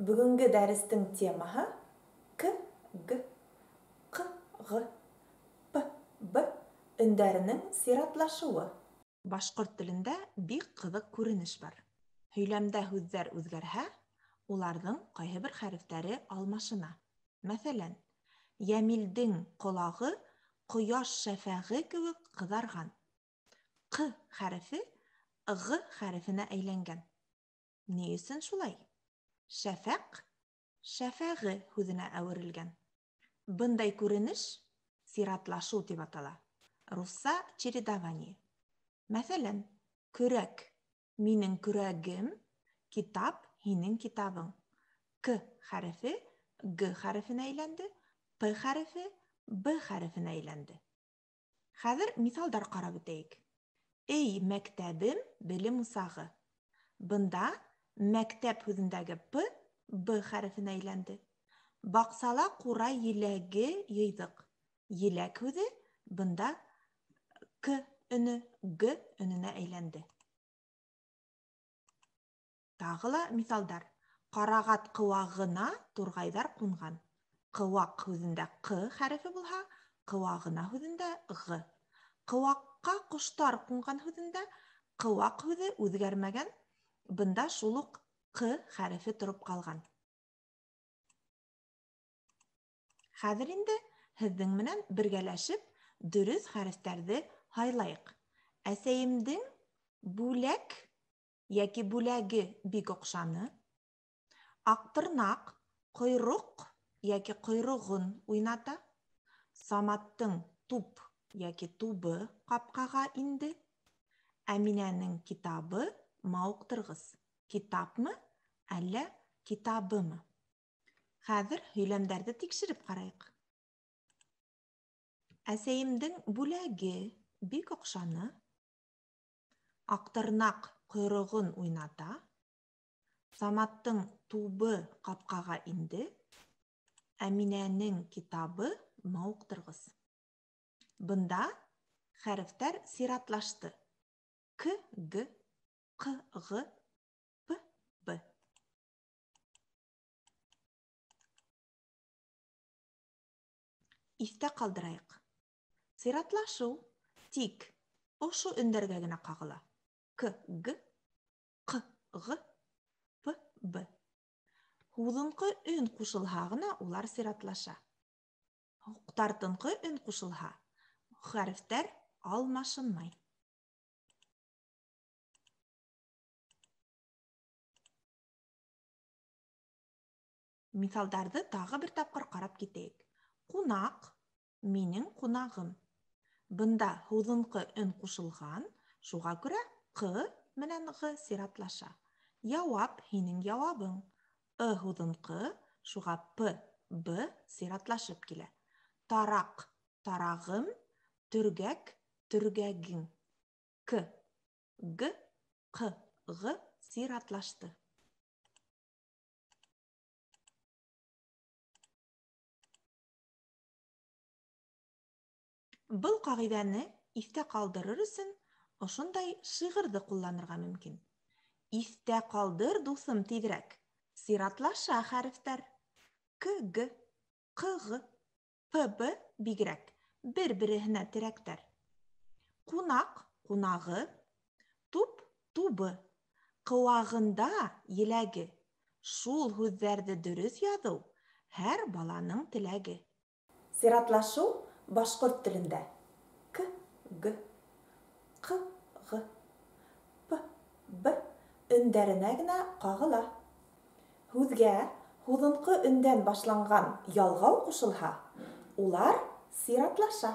Бүгінгі дәрістің темаһы К, Г, Қ, Ғ, П, Б өндәренең сиратлашыуы. Башҡорт телендә бик ҡыҙыҡ күренеш бар. Һөйләмдә һүҙҙәр үҙгәрһә, уларҙың ҡайһы бер хәрефтәре алмашына. Мәҫәлән, Йәмилдең ҡолағы ҡояш шәфәғе кеүек ҡыҙарған. Ҡ хәрефе Ғ хәрефенә әйләнгән. Ни өсөн шулай? Шәфәҡ, шәфәғе һүҙенә әүерелгән. Бындай күренеш сиратлашыу тип атала. Русса чередование. Мәҫәлән, көрәк, минең көрәгем, китап, һинең китабың. К хәрефе Г хәрефенә әйләнде, П хәрефе Б хәрефенә әйләнде. Хәҙер миҫалдар ҡарап үтәйек. Эй, мәктәбем, белем усағы. Бында мәктәп һүҙендәге П, Б хәрефенә әйләнде. Баҡсала ҡура еләге йыйҙыҡ. Еләк һүҙе бында К өнө Г өнөнә әйләнде. Тағы ла миҫалдар. Ҡарағат ҡыуағына турғайҙар ҡунған. Ҡыуаҡ һүҙендә Ҡ хәрефе булһа, ҡыуағына һүҙендә Ғ. Ҡыуаҡҡа ҡоштар ҡунған һүҙендә ҡыуаҡ һүҙе үҙгәрмәгән, бында шул уҡ Ҡ хәрефе тороп ҡалған. Хәҙер инде һеҙҙең менән бергәләшеп дөрөҫ хәрефтәрҙе һайлайыҡ. Әсәйемдең бүләк йәки бүләге бик оҡшаны. Аҡтырнаҡ ҡойроҡ йәки ҡойроғон уйната. Саматтың туп йәки тубы ҡапҡаға инде. Әминәнең китабы мауыҡтырғыс. Китапмы, әллә китабымы? Хәҙер һөйләмдәрҙе тикшереп ҡарайыҡ. Әсәйемдең бүләге бик оҡшаны. Аҡтырнаҡ ҡойроғон уйната. Саматтың тубы ҡапҡаға инде. Әминәнең китабы мауыҡтырғыс. Бында хәрефтәр сиратлашты. К, Г, Ҡ, Ғ, П, Б. Иҫтә ҡалдырайыҡ. Сиратлашыу тик ошо өндәргә генә ҡағыла. К, Г, Ҡ, Ғ, П, Б. Һуҙынҡы өн ҡушылһа ғына улар сиратлаша. Һуҡтартынҡы өн ҡушылһа, хәрефтәр алмашынмай. Миҫалдарҙы тағы бер тапҡыр ҡарап китәйек. Ҡунаҡ, минең ҡунағым. Бында һуҙынҡы өн ҡушылған, шуға күрә Ҡ менән Ғ сиратлаша. Яуап, һинең яуабың. Һуҙынҡы, шуға П, Б сиратлашып килә. Тараҡ, тарағым, төргәк, төргәгең. К, Г, Ҡ, Ғ сиратлашты. Был ҡағиҙәне иҫтә ҡалдырыр өсөн ошондай шиғырҙы ҡулланырға мөмкин. Иҫтә ҡалдыр, дуҫым, тиҙерәк. Сиратлаша хәрефтәр. К, Г, Ҡ, Ғ, П, Б бигерәк. Бер-береһенә терәктәр. Ҡунаҡ, ҡунағы. Туп, тубы. Ҡыуағында еләге. Шул һүҙҙәрҙе дөрөҫ яҙыу һәр баланың теләге. Сиратлашыу башҡорт телендә К, Г, Ҡ, Ғ, П, Б өндәренә генә ҡағыла. Һүҙгә һуҙынҡы өндән башланған ялғау ҡушылһа, улар сиратлаша.